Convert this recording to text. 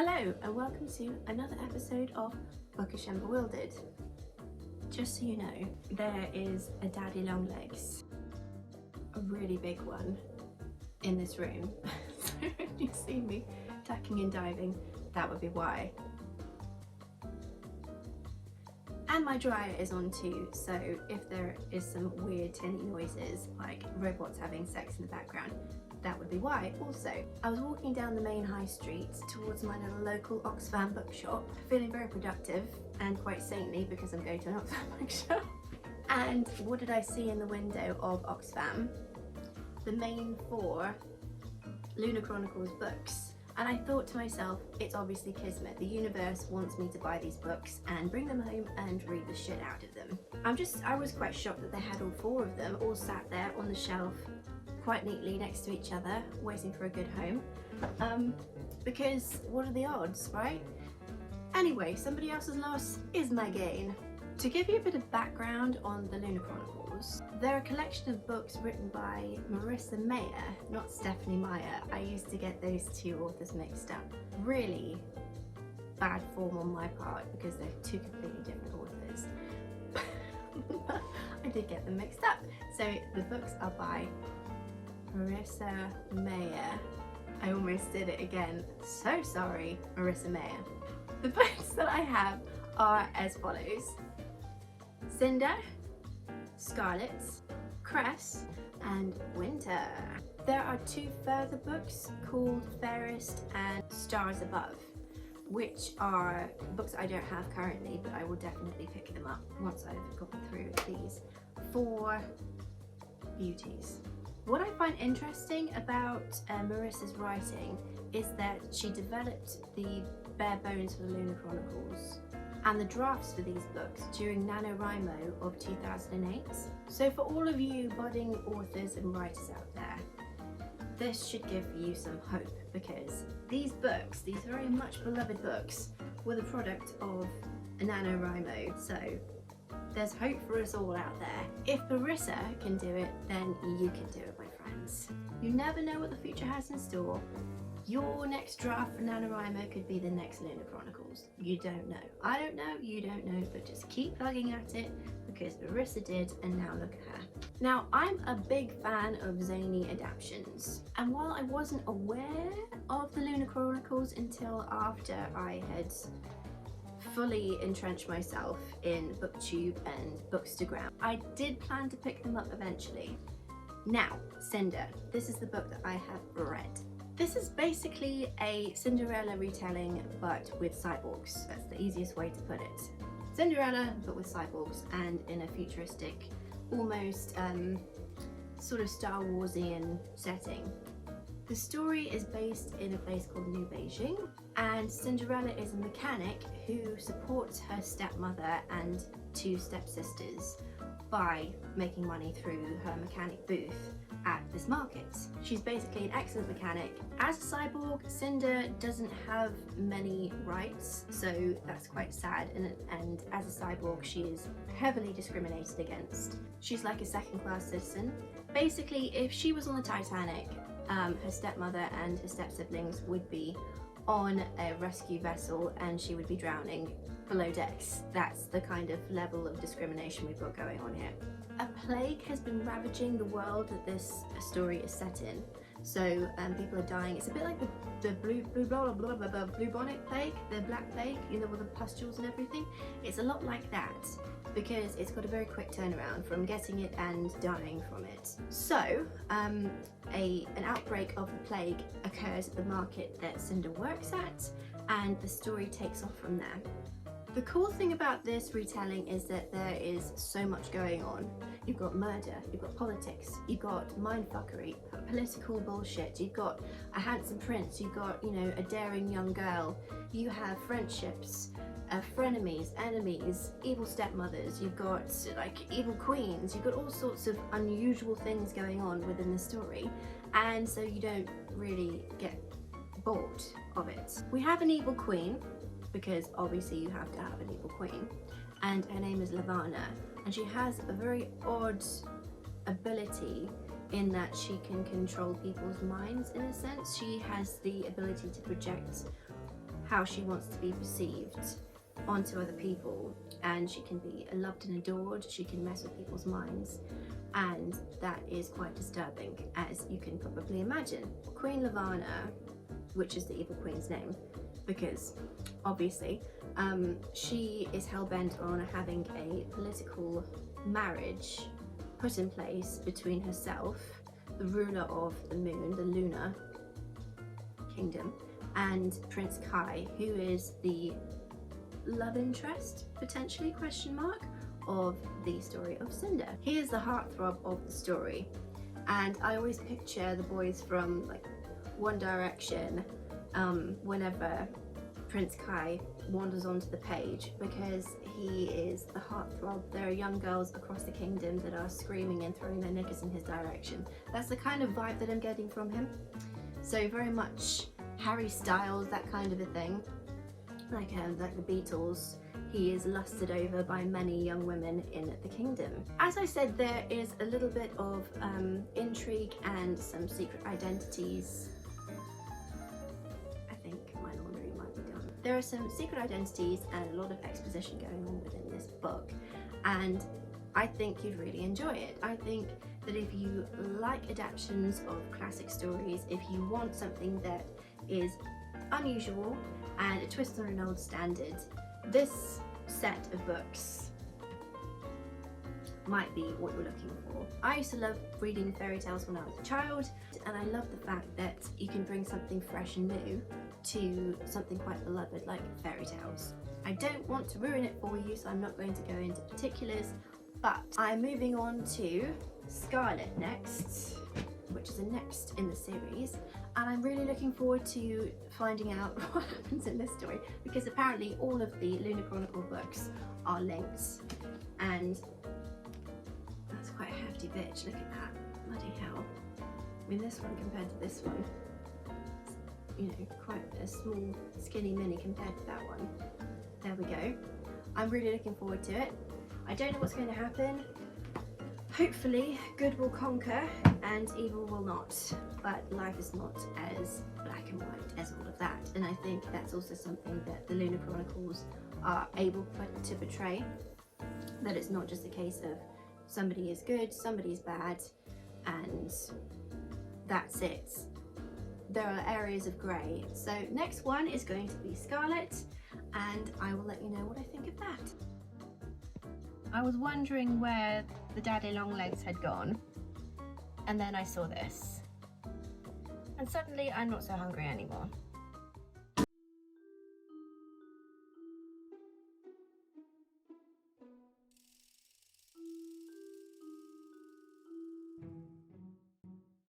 Hello and welcome to another episode of Bookish and Bewildered. Just so you know, there is a daddy long legs, a really big one, in this room. So if you see me ducking and diving, that would be why. And my dryer is on too, so if there is some weird tinny noises like robots having sex in the background, that would be why also. I was walking down the main high street towards my little local Oxfam bookshop, feeling very productive and quite saintly because I'm going to an Oxfam bookshop. And what did I see in the window of Oxfam? The main 4 Lunar Chronicles books. And I thought to myself, it's obviously kismet. The universe wants me to buy these books and bring them home and read the shit out of them. I was quite shocked that they had all 4 of them all sat there on the shelf quite neatly next to each other, waiting for a good home. Because what are the odds, right? Anyway, somebody else's loss is my gain. To give you a bit of background on the Lunar Chronicles, they're a collection of books written by Marissa Mayer, not Stephanie Meyer. I used to get those 2 authors mixed up. Really bad form on my part because they're 2 completely different authors. I did get them mixed up. So the books are by Marissa Mayer. I almost did it again. So sorry, Marissa Mayer. The books that I have are as follows: Cinder, Scarlet, Cress, and Winter. There are 2 further books called Fairest and Stars Above, which are books I don't have currently, but I will definitely pick them up once I've gotten through these 4 beauties. What I find interesting about Marissa's writing is that she developed the bare bones for the Lunar Chronicles and the drafts for these books during NaNoWriMo of 2008. So for all of you budding authors and writers out there, this should give you some hope, because these books, these very much beloved books, were the product of a NaNoWriMo. So there's hope for us all out there. If Marissa can do it, then you can do it, my friends. You never know what the future has in store. Your next draft for NaNoWriMo could be the next Lunar Chronicles. You don't know. I don't know, you don't know, but just keep plugging at it because Marissa did, and now look at her. Now, I'm a big fan of zany adaptations, and while I wasn't aware of the Lunar Chronicles until after I had fully entrenched myself in BookTube and Bookstagram, I did plan to pick them up eventually. Now, Cinder. This is the book that I have read. This is basically a Cinderella retelling, but with cyborgs. That's the easiest way to put it. Cinderella, but with cyborgs and in a futuristic, almost sort of Star Warsian setting. The story is based in a place called New Beijing, and Cinderella is a mechanic who supports her stepmother and 2 stepsisters by making money through her mechanic booth at this market. She's basically an excellent mechanic. As a cyborg, Cinder doesn't have many rights, so that's quite sad, and as a cyborg she is heavily discriminated against. She's like a second-class citizen. Basically, if she was on the Titanic, her stepmother and her step-siblings would be on a rescue vessel and she would be drowning below decks. That's the kind of level of discrimination we've got going on here. A plague has been ravaging the world that this story is set in. So people are dying. It's a bit like the bubonic plague, the black plague, you know, with the pustules and everything. It's a lot like that because it's got a very quick turnaround from getting it and dying from it. So an outbreak of the plague occurs at the market that Cinder works at, and the story takes off from there. The cool thing about this retelling is that there is so much going on. You've got murder, you've got politics, you've got mindfuckery, political bullshit, you've got a handsome prince, you've got, you know, a daring young girl, you have friendships, frenemies, enemies, evil stepmothers, you've got like evil queens, you've got all sorts of unusual things going on within the story, and so you don't really get bored of it. We have an evil queen, because obviously you have to have an evil queen, and her name is Lavana, and she has a very odd ability in that she can control people's minds in a sense. She has the ability to project how she wants to be perceived onto other people, and she can be loved and adored, she can mess with people's minds, and that is quite disturbing, as you can probably imagine. Queen Lavanna, which is the evil queen's name, because obviously she is hell-bent on having a political marriage put in place between herself, the ruler of the moon, the lunar kingdom, and Prince Kai, who is the love interest, potentially, question mark, of the story of Cinder. He is the heartthrob of the story, and I always picture the boys from like One Direction whenever Prince Kai wanders onto the page, because he is the heartthrob. There are young girls across the kingdom that are screaming and throwing their knickers in his direction. That's the kind of vibe that I'm getting from him. So very much Harry Styles, that kind of a thing. Like the Beatles, he is lusted over by many young women in the kingdom. As I said, there is a little bit of intrigue and some secret identities. I think my laundry might be done. There are some secret identities and a lot of exposition going on within this book, and I think you'd really enjoy it. I think that if you like adaptations of classic stories, if you want something that is unusual and a twist on an old standard, this set of books might be what you're looking for. I used to love reading fairy tales when I was a child, and I love the fact that you can bring something fresh and new to something quite beloved like fairy tales. I don't want to ruin it for you, so I'm not going to go into particulars, but I'm moving on to Scarlet next, which is the next in the series, and I'm really looking forward to finding out what happens in this story, because apparently all of the Lunar Chronicle books are linked, and that's quite a hefty bitch. Look at that, bloody hell. I mean, this one compared to this one, you know, quite a small skinny mini compared to that one. There we go. I'm really looking forward to it. I don't know what's going to happen. Hopefully good will conquer and evil will not, but life is not as black and white as all of that, and I think that's also something that the Lunar Chronicles are able to portray, that it's not just a case of somebody is good, somebody's bad, and that's it. There are areas of grey. So next one is going to be Scarlet, and I will let you know what I think of that. I was wondering where the Daddy Longlegs had gone, and then I saw this, and suddenly I'm not so hungry anymore.